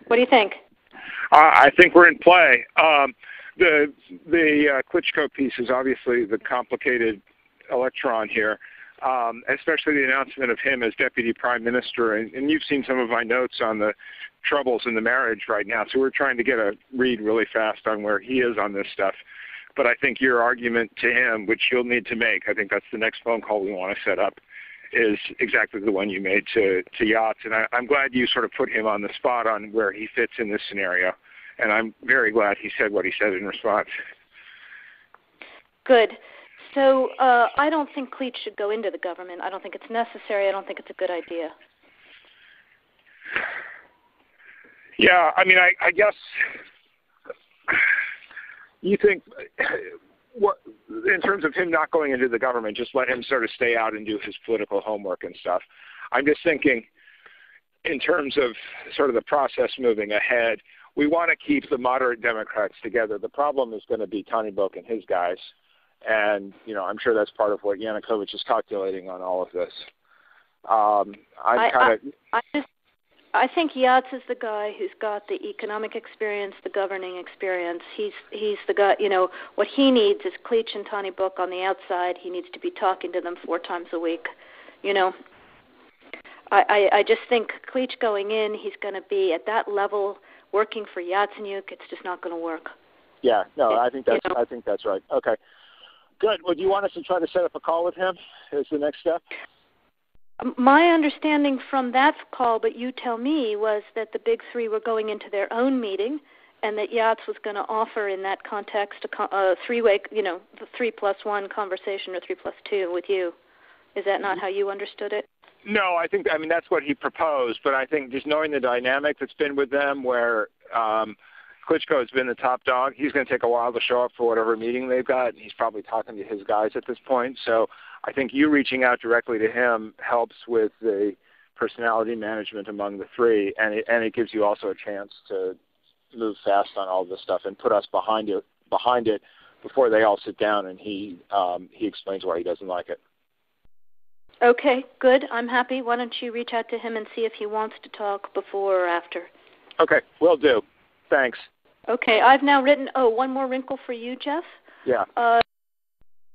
What do you think? I think we're in play. The Klitschko piece is obviously the complicated electron here, especially the announcement of him as Deputy Prime Minister. And you've seen some of my notes on the troubles in the marriage right now, so we're trying to get a read really fast on where he is on this stuff. But I think your argument to him, which you'll need to make, I think that's the next phone call we want to set up, is exactly the one you made to Yachts. And I'm glad you sort of put him on the spot on where he fits in this scenario. And I'm very glad he said what he said in response. Good. So I don't think Klitsch should go into the government. I don't think it's necessary. I don't think it's a good idea. Yeah, I mean, I guess you think, what, in terms of him not going into the government, just let him sort of stay out and do his political homework and stuff. I'm just thinking in terms of sort of the process moving ahead, we want to keep the moderate Democrats together. The problem is going to be Tombinski and his guys. And, you know, I'm sure that's part of what Yanukovych is calculating on all of this. I think Yachts is the guy who's got the economic experience, the governing experience. He's the guy, you know, what he needs is Klitsch and Tombinski on the outside. He needs to be talking to them 4 times a week. You know, I just think Klitsch going in, he's going to be at that level working for Yatsenyuk. It's just not going to work. Yeah, no, I think that's right. Okay. Good. Well, do you want us to try to set up a call with him as the next step? My understanding from that call, but you tell me, was that the big three were going into their own meeting and that Yachts was going to offer in that context a three-way, you know, the 3+1 conversation or 3+2 with you. Is that not how you understood it? No, I mean, that's what he proposed, but I think just knowing the dynamic that's been with them where Klitschko has been the top dog, he's going to take a while to show up for whatever meeting they've got, and he's probably talking to his guys at this point. So I think you reaching out directly to him helps with the personality management among the three, and it gives you also a chance to move fast on all this stuff and put us behind it before they all sit down and he explains why he doesn't like it. Okay, good. I'm happy. Why don't you reach out to him and see if he wants to talk before or after? Okay, will do. Thanks. Okay, I've now written, one more wrinkle for you, Jeff. Yeah. I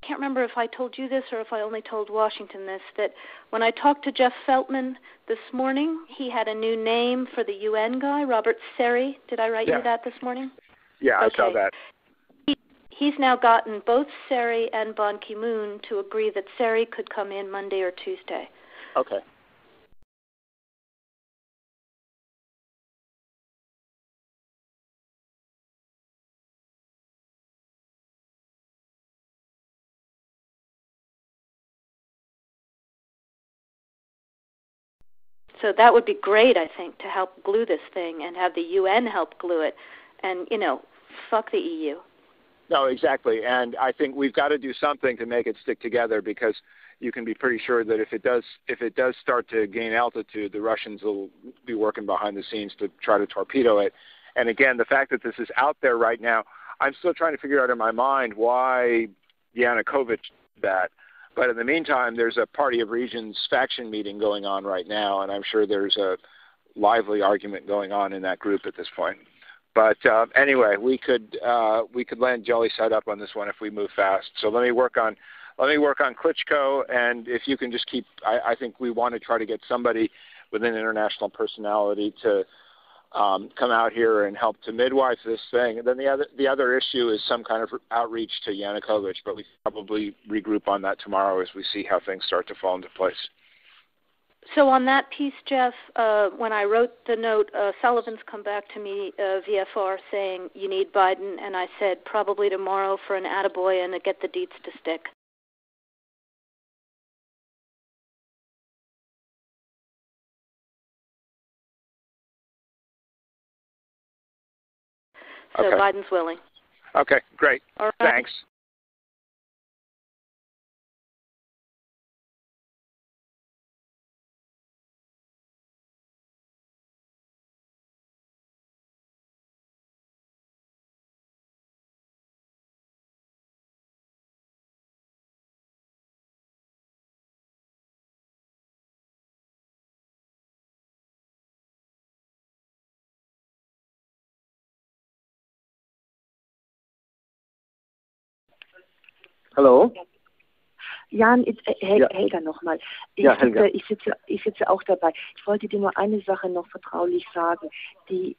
can't remember if I told you this or if I only told Washington this, that when I talked to Jeff Feltman this morning, he had a new name for the UN guy, Robert Seri. Did I write you that this morning? Yeah, okay. I saw that. He's now gotten both Seri and Ban Ki-moon to agree that Seri could come in Monday or Tuesday. Okay. So that would be great, I think, to help glue this thing and have the UN help glue it. And, you know, fuck the EU. No, exactly. And I think we've got to do something to make it stick together, because you can be pretty sure that if it does start to gain altitude, the Russians will be working behind the scenes to try to torpedo it. And again, the fact that this is out there right now, I'm still trying to figure out in my mind why Yanukovych did that. But in the meantime, there's a Party of Regions faction meeting going on right now, and I'm sure there's a lively argument going on in that group at this point. But anyway, we could land jelly side up on this one if we move fast. So let me work on Klitschko, and if you can just keep, I think we want to try to get somebody with an international personality to come out here and help to midwife this thing. And then the other issue is some kind of outreach to Yanukovych, but we probably regroup on that tomorrow as we see how things start to fall into place. So on that piece, Jeff, when I wrote the note, Sullivan's come back to me, VFR, saying you need Biden, and I said probably tomorrow for an attaboy and to get the deets to stick. So okay. Biden's willing. Okay, great. All right. Thanks. Hallo? Jan, Ja. Helga nochmal. Helga. Ich sitze auch dabei. Ich wollte dir nur eine Sache noch vertraulich sagen. Die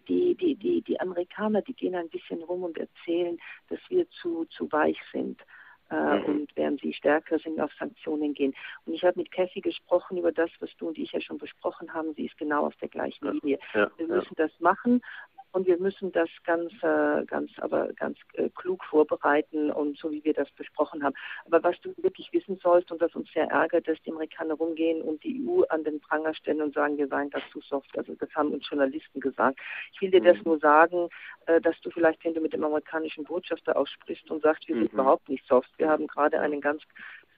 Amerikaner, die gehen ein bisschen rum und erzählen, dass wir zu weich sind. Und während sie stärker sind, auf Sanktionen gehen. Und ich habe mit Kathy gesprochen über das, was du und ich ja schon besprochen haben. Sie ist genau auf der gleichen Linie. Wir müssen das machen. Und wir müssen das ganz klug vorbereiten und so wie wir das besprochen haben. Aber was du wirklich wissen sollst und was uns sehr ärgert, dass die Amerikaner rumgehen und die EU an den Pranger stellen und sagen, wir seien das zu soft. Also das haben uns Journalisten gesagt. Ich will dir das nur sagen, dass du vielleicht, wenn du mit dem amerikanischen Botschafter auch sprichst und sagst, wir sind überhaupt nicht soft. Wir haben gerade einen ganz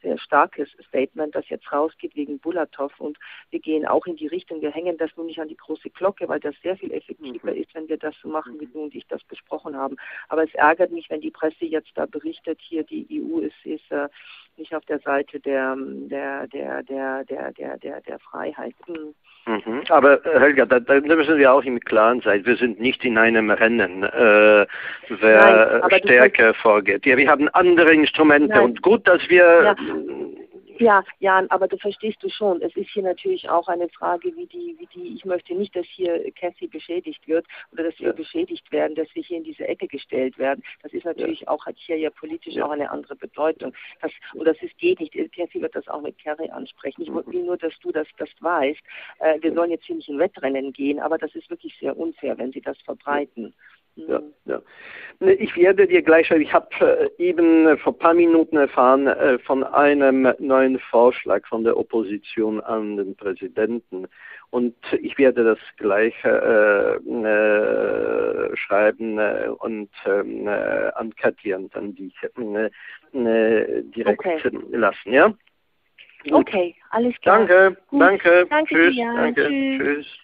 sehr starkes Statement, das jetzt rausgeht wegen Bulatov und wir gehen auch in die Richtung, wir hängen das nun nicht an die große Glocke, weil das sehr viel effektiver ist, wenn wir das so machen, wie du und ich das besprochen haben. Aber es ärgert mich, wenn die Presse jetzt da berichtet, hier die EU ist nicht auf der Seite der Freiheit. Aber Helga, da müssen wir auch im Klaren sein. Wir sind nicht in einem Rennen, wer stärker vorgeht. Ja, wir haben andere Instrumente und gut, dass wir... Ja, Jan, aber du verstehst du schon, es ist hier natürlich auch eine Frage, ich möchte nicht, dass hier Kathy beschädigt wird oder dass wir beschädigt werden, dass wir hier in diese Ecke gestellt werden. Das ist natürlich auch, hat hier ja politisch auch eine andere Bedeutung. Geht nicht. Kathy wird das auch mit Kerry ansprechen. Ich will nur, dass du das weißt. Wir sollen jetzt hier nicht in Wettrennen gehen, aber das ist wirklich sehr unfair, wenn sie das verbreiten. Ja. Ich werde dir gleich schreiben, ich habe eben vor ein paar Minuten erfahren von einem neuen Vorschlag von der Opposition an den Präsidenten und ich werde das gleich schreiben und an Katja und an dich direkt lassen, ja? Okay, alles klar. Danke, Gut. Danke tschüss, dir. danke, Tschüss. tschüss.